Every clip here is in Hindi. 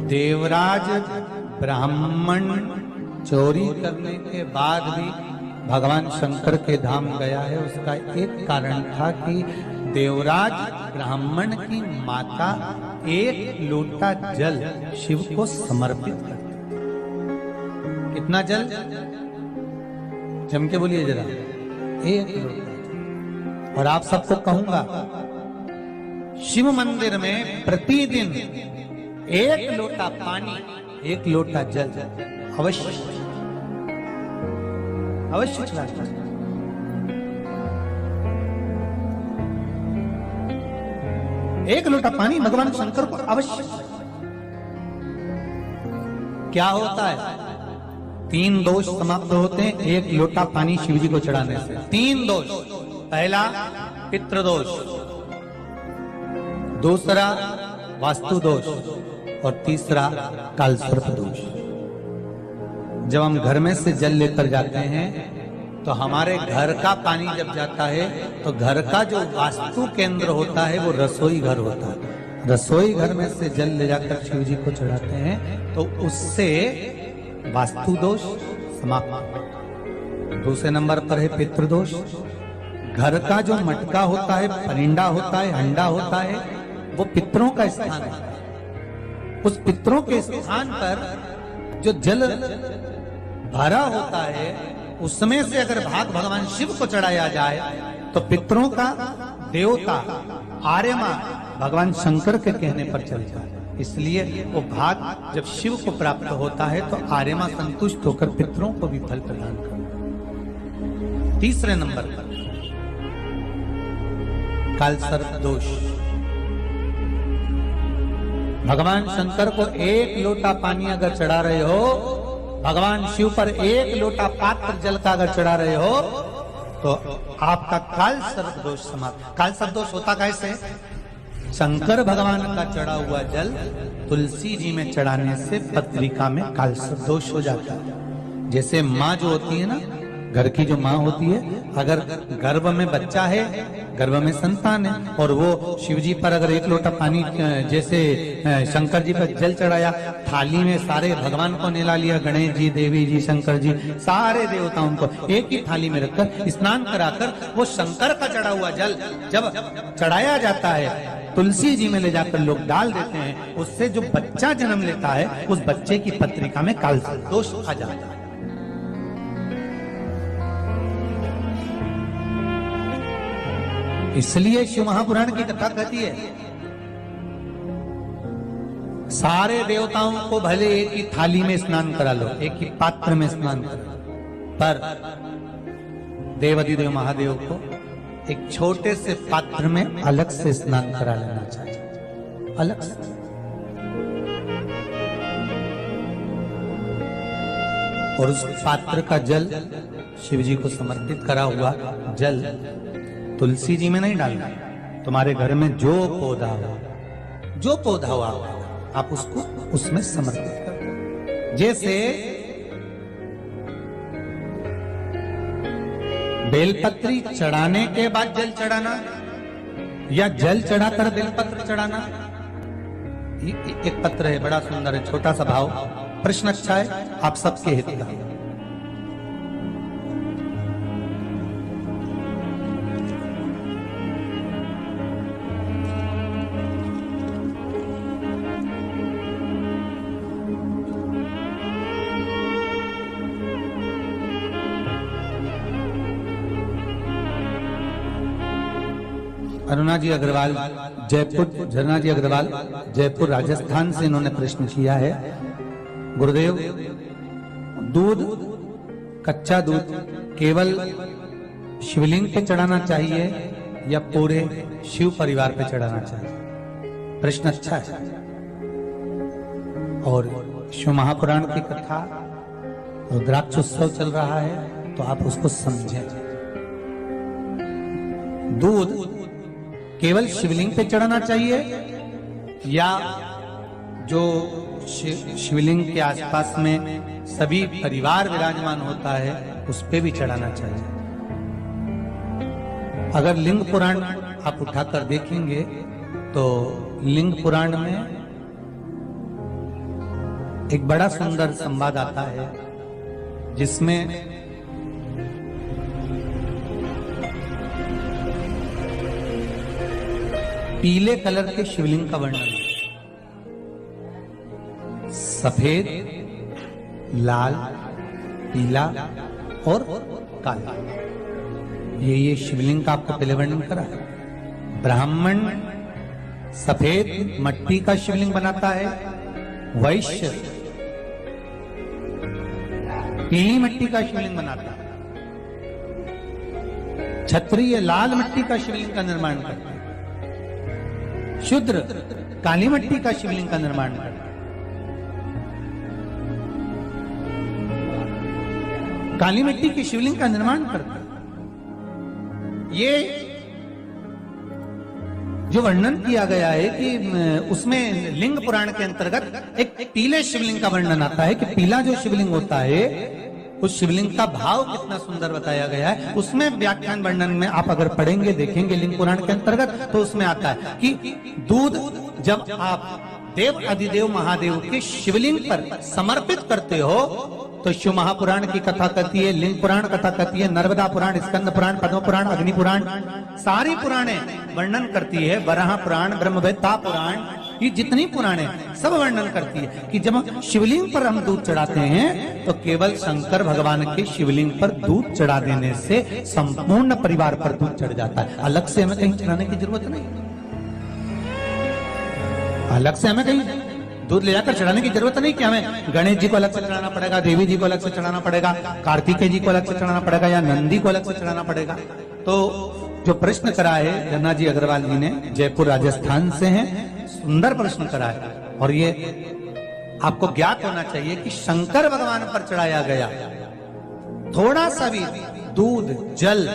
देवराज ब्राह्मण चोरी करने के बाद भी भगवान शंकर के धाम गया है। उसका एक कारण था कि देवराज ब्राह्मण की माता एक लोटा जल शिव को समर्पित करती। कितना जल? जम के बोलिए जरा। एक लोटा। और आप सबको कहूंगा, शिव मंदिर में प्रतिदिन एक लोटा पानी, एक लोटा जल अवश्य अवश्य चढ़ाता है। एक लोटा पानी भगवान शंकर को अवश्य। क्या होता है? 3 दोष समाप्त होते हैं एक लोटा पानी शिव जी को चढ़ाने से। 3 दोष। पहला पितृदोष, दूसरा वास्तु दोष और तीसरा कालसर्प दोष। जब हम घर में से जल लेकर जाते हैं तो हमारे घर का पानी जब जाता है तो घर का जो वास्तु केंद्र होता है वो रसोई घर होता है। रसोई घर में से जल ले जाकर शिव जी को चढ़ाते हैं तो उससे वास्तु दोष समाप्त। दूसरे नंबर पर है पितृदोष। घर का जो मटका होता है, परिंडा होता है, हंडा होता है, वो पितरों का स्थान है। उस पितरों के स्थान पर जो जल भरा होता है उसमें से अगर भाग भगवान शिव को चढ़ाया जाए तो पितरों का देवता आर्यमा भगवान शंकर के कहने पर चल जाए। इसलिए वो भाग जब शिव को प्राप्त होता है तो आर्यमा संतुष्ट होकर पितरों को भी फल प्रदान करता है। तीसरे नंबर पर कालसर्प दोष। भगवान शंकर को एक लोटा पानी अगर चढ़ा रहे हो, भगवान शिव पर एक लोटा पात्र जल का अगर चढ़ा रहे हो तो आपका कालसर्प दोष समाप्त। कालसर्प दोष होता कैसे? शंकर भगवान का चढ़ा हुआ जल तुलसी जी में चढ़ाने से पत्रिका में कालसर्प दोष हो जाता है। जैसे माँ जो होती है ना, घर की जो माँ होती है, अगर गर्भ में बच्चा है, गर्भ में संतान है, और वो शिव जी पर अगर एक लोटा पानी जैसे शंकर जी पर जल चढ़ाया, थाली में सारे भगवान को निला लिया, गणेश जी, देवी जी, शंकर जी, सारे देवताओं को एक ही थाली में रखकर स्नान कराकर वो शंकर का चढ़ा हुआ जल जब चढ़ाया जाता है तुलसी जी में ले जाकर लोग डाल देते हैं, उससे जो बच्चा जन्म लेता है उस बच्चे की पत्रिका में कालसर्प दोष आ जाता है। इसलिए शिव महापुराण की कथा कहती है सारे देवताओं को भले एक ही थाली में स्नान करा लो, एक ही पात्र में स्नान करो, पर देवाधिदेव महादेव को एक छोटे से पात्र में अलग से स्नान करा लेना चाहिए, अलग से। और उस पात्र का जल शिव जी को समर्पित करा हुआ जल तुलसी जी में नहीं डालना। तुम्हारे घर में जो पौधा हुआ आप उसको उसमें समर्पित करो। जैसे बेलपत्री चढ़ाने के बाद जल चढ़ाना या जल चढ़ाकर बेलपत्र चढ़ाना। एक पत्र है, बड़ा सुंदर है, छोटा सा भाव, प्रश्न अच्छा है, आप सबके हित का। अरुणा जी अग्रवाल जयपुर, झरना जी अग्रवाल जयपुर राजस्थान से इन्होंने प्रश्न किया है, गुरुदेव दूध, कच्चा दूध केवल शिवलिंग पे चढ़ाना चाहिए या पूरे शिव परिवार पे चढ़ाना चाहिए? प्रश्न अच्छा है। और शिव महापुराण की कथा रुद्राक्ष उत्सव चल रहा है तो आप उसको समझें। दूध केवल शिवलिंग पे चढ़ाना चाहिए या जो शिवलिंग के आसपास में सभी परिवार विराजमान होता है उस पे भी चढ़ाना चाहिए? अगर लिंग पुराण आप उठाकर देखेंगे तो लिंग पुराण में एक बड़ा सुंदर संवाद आता है जिसमें पीले कलर के शिवलिंग का वर्णन है। सफेद, लाल, पीला और काला, ये शिवलिंग का आपको पहले वर्णन करा है। ब्राह्मण सफेद मट्टी का शिवलिंग बनाता है, वैश्य पीली मिट्टी का शिवलिंग बनाता है, क्षत्रिय लाल मिट्टी का शिवलिंग का निर्माण करता है, शूद्र काली मिट्टी का शिवलिंग का निर्माण करता है। काली मिट्टी की शिवलिंग का निर्माण करता है। ये जो वर्णन किया गया है कि उसमें लिंग पुराण के अंतर्गत एक पीले शिवलिंग का वर्णन आता है कि पीला जो शिवलिंग होता है उस शिवलिंग का भाव कितना सुंदर बताया गया है। उसमें व्याख्यान वर्णन में आप अगर पढ़ेंगे देखेंगे लिंग पुराण के अंतर्गत तो उसमें आता है कि दूध जब आप देव अधिदेव महादेव के शिवलिंग पर समर्पित करते हो तो शिव महापुराण की कथा कहती है, लिंग पुराण कथा कहती है, नर्मदा पुराण, स्कंद पुराण, पद्म पुराण, अग्नि पुराण, सारी पुराणे वर्णन करती है। वराह पुराण, ब्रह्मवेत्ता पुराण, ये जितनी पुराणे सब वर्णन करती है कि जब शिवलिंग पर हम दूध चढ़ाते हैं तो केवल शंकर भगवान के शिवलिंग पर दूध चढ़ा देने से संपूर्ण परिवार पर दूध चढ़ जाता है। अलग से हमें कहीं चढ़ाने की जरूरत नहीं, अलग से हमें कहीं दूध ले जाकर चढ़ाने की जरूरत नहीं कि हमें गणेश जी को अलग से चढ़ाना पड़ेगा, देवी जी को अलग से चढ़ाना पड़ेगा, कार्तिकेय जी को अलग से चढ़ाना पड़ेगा या नंदी को अलग से चढ़ाना पड़ेगा। तो जो प्रश्न करा है गन्ना जी अग्रवाल जी ने, जयपुर राजस्थान से हैं, सुंदर प्रश्न करा है। और ये आपको ज्ञात होना चाहिए कि शंकर भगवान पर चढ़ाया गया थोड़ा सा भी दूध जल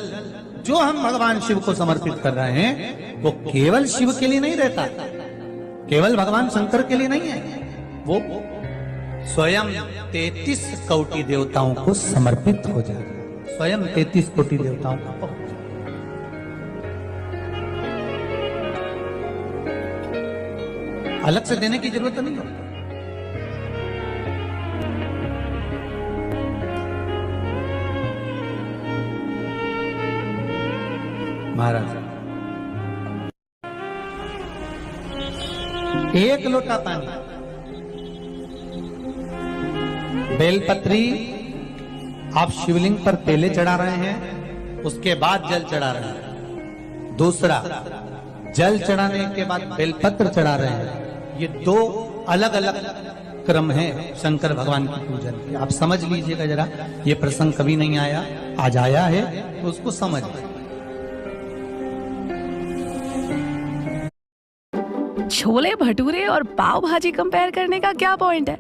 जो हम भगवान शिव को समर्पित कर रहे हैं वो केवल शिव के लिए नहीं रहता, केवल भगवान शंकर के लिए नहीं है, वो स्वयं 33 कोटि देवताओं को समर्पित हो जाए, स्वयं 33 कोटि देवताओं को। अलग से देने की जरूरत नहीं है। महाराज एक लोटा पानी, बेलपत्री आप शिवलिंग पर पहले चढ़ा रहे हैं, उसके बाद जल चढ़ा रहे हैं। दूसरा, जल चढ़ाने के बाद बेलपत्र चढ़ा रहे हैं। ये दो अलग अलग क्रम है शंकर भगवान की पूजन के। आप समझ लीजिएगा जरा, ये प्रसंग कभी नहीं आया, आज आया है तो उसको समझ। छोले भटूरे और पाव भाजी कंपेयर करने का क्या पॉइंट है?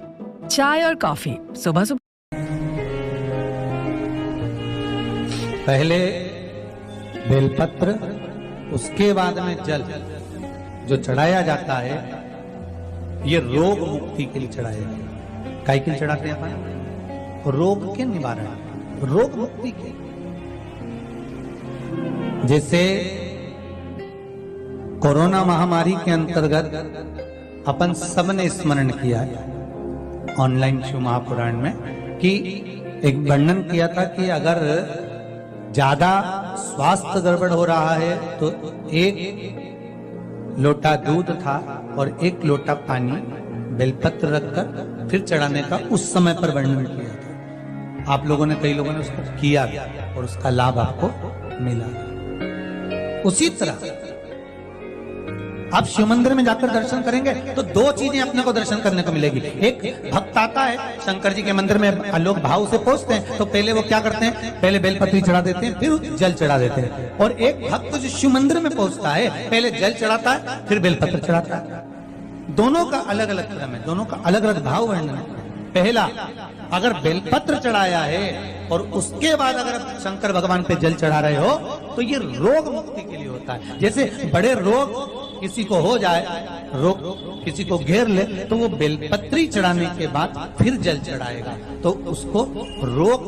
चाय और कॉफी सुबह सुबह। पहले बेलपत्र, उसके बाद में जल जो चढ़ाया जाता है ये रोग मुक्ति के लिए चढ़ाया जाता है। काय के लिए चढ़ाते हैं अपन? रोग के निवारण, रोग मुक्ति के। जैसे कोरोना महामारी के अंतर्गत अपन सबने स्मरण किया ऑनलाइन शिव महापुराण में कि एक वर्णन किया था कि अगर ज्यादा स्वास्थ्य गड़बड़ हो रहा है तो एक लोटा दूध था और एक लोटा पानी बेलपत्र रखकर फिर चढ़ाने का उस समय पर वर्णन किया था। आप लोगों ने, कई लोगों ने उसको किया और उसका लाभ आपको मिला। उसी तरह आप शिव मंदिर में जाकर दर्शन करेंगे तो दो चीजें अपने को दर्शन करने को मिलेगी। एक, भक्त आता है शंकर जी के मंदिर में, लोग भाव से पहुंचते हैं तो पहले वो क्या करते हैं, पहले बेलपत्री चढ़ा देते हैं फिर जल चढ़ा देते हैं। और एक भक्त जो शिव मंदिर में पहुंचता है पहले जल चढ़ाता है फिर बेलपत्र चढ़ाता है। दोनों का अलग अलग क्रम है, दोनों का अलग अलग भाव वर्णन है। पहला, अगर बेलपत्र चढ़ाया है और उसके बाद अगर शंकर भगवान पे जल चढ़ा रहे हो तो ये रोग मुक्ति के लिए होता है। जैसे बड़े रोग किसी को हो जाए, रोग किसी को घेर ले तो वो बेलपत्री चढ़ाने के बाद फिर जल चढ़ाएगा तो उसको रोग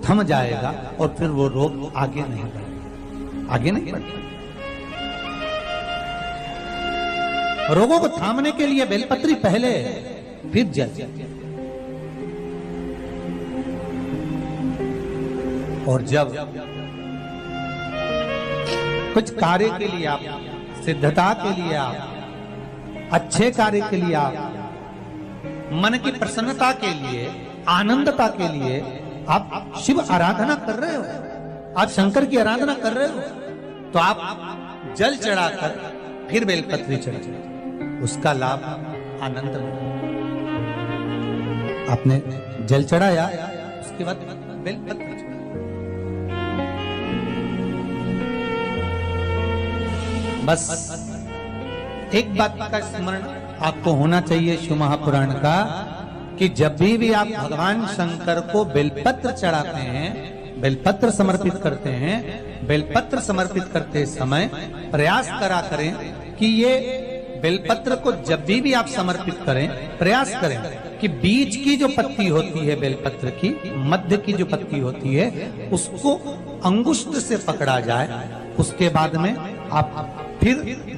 थम जाएगा और फिर वो रोग आगे नहीं बढ़ेगा, आगे नहीं बढ़ेगा। रोगों को थामने के लिए बेलपत्री पहले फिर जल। और जब कुछ कार्य के लिए आप, सिद्धता के लिए आप, अच्छे कार्य के लिए आप, मन की प्रसन्नता के लिए, आनंदता के लिए आप शिव आराधना कर रहे हो, आप शंकर की आराधना कर रहे हो, तो आप जल चढ़ाकर फिर बेलपत्री चढ़ाइए, उसका लाभ आनंद में। आपने जल चढ़ाया, उसके बाद बेलपत्री चढ़ाई। बस एक बात का स्मरण आपको होना चाहिए शिव महापुराण का, कि जब भी आप भगवान शंकर को बेलपत्र चढ़ाते हैं, बेलपत्र समर्पित करते हैं, बेलपत्र समर्पित करते समय प्रयास करा करें कि ये बेलपत्र को जब भी आप समर्पित करें, प्रयास करें कि बीच की जो पत्ती होती है बेलपत्र की, मध्य की जो पत्ती होती है, उसको अंगुष्ठ से पकड़ा जाए। उसके बाद में आप फिर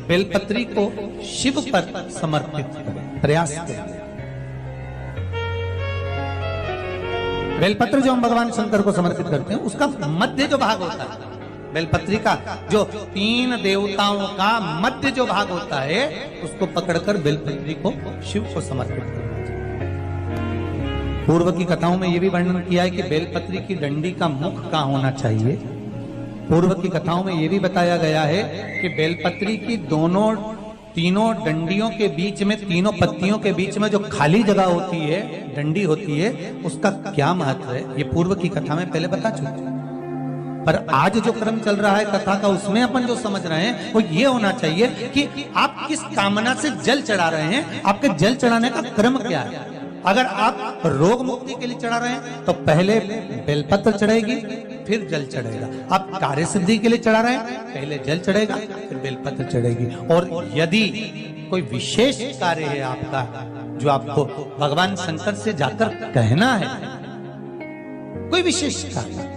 बेलपत्री को शिव पर समर्पित करें, प्रयास करें। बेलपत्र जो हम भगवान शंकर को समर्पित करते हैं, उसका मध्य जो भाग होता है, बेलपत्री का जो 3 देवताओं का मध्य जो भाग होता है, उसको पकड़कर बेलपत्री को शिव को समर्पित करना चाहिए। पूर्व की कथाओं में यह भी वर्णन किया है कि बेलपत्री की डंडी का मुख कहां होना चाहिए। पूर्व की कथाओं में यह भी बताया गया है कि बेलपत्री की तीनों डंडियों के बीच में, तीनों पत्तियों के बीच में जो खाली जगह होती है, डंडी होती है, उसका क्या महत्व है, ये पूर्व की कथा में पहले बता चुके। पर आज जो क्रम चल रहा है कथा का, उसमें अपन जो समझ रहे हैं वो ये होना चाहिए कि आप किस कामना से जल चढ़ा रहे हैं, आपके जल चढ़ाने का क्रम क्या है। अगर आप रोग मुक्ति के लिए चढ़ा रहे हैं तो पहले बेलपत्र चढ़ेगी, फिर जल चढ़ेगा। आप कार्य सिद्धि के लिए चढ़ा रहे हैं, पहले जल चढ़ेगा, फिर बेलपत्र चढ़ेगी। और यदि कोई विशेष कार्य है आपका, जो आपको भगवान शंकर से जाकर कहना है, कोई विशेष कार्य,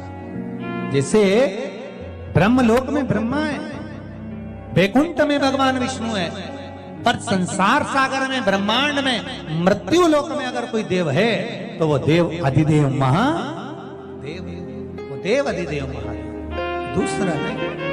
जैसे ब्रह्मलोक में ब्रह्मा है, वैकुंठ में भगवान विष्णु है, पर संसार सागर में, ब्रह्मांड में, मृत्यु लोक में अगर कोई देव है तो वो देव अधिदेव महादेव, वो देव अधिदेव महादेव, दूसरा नहीं।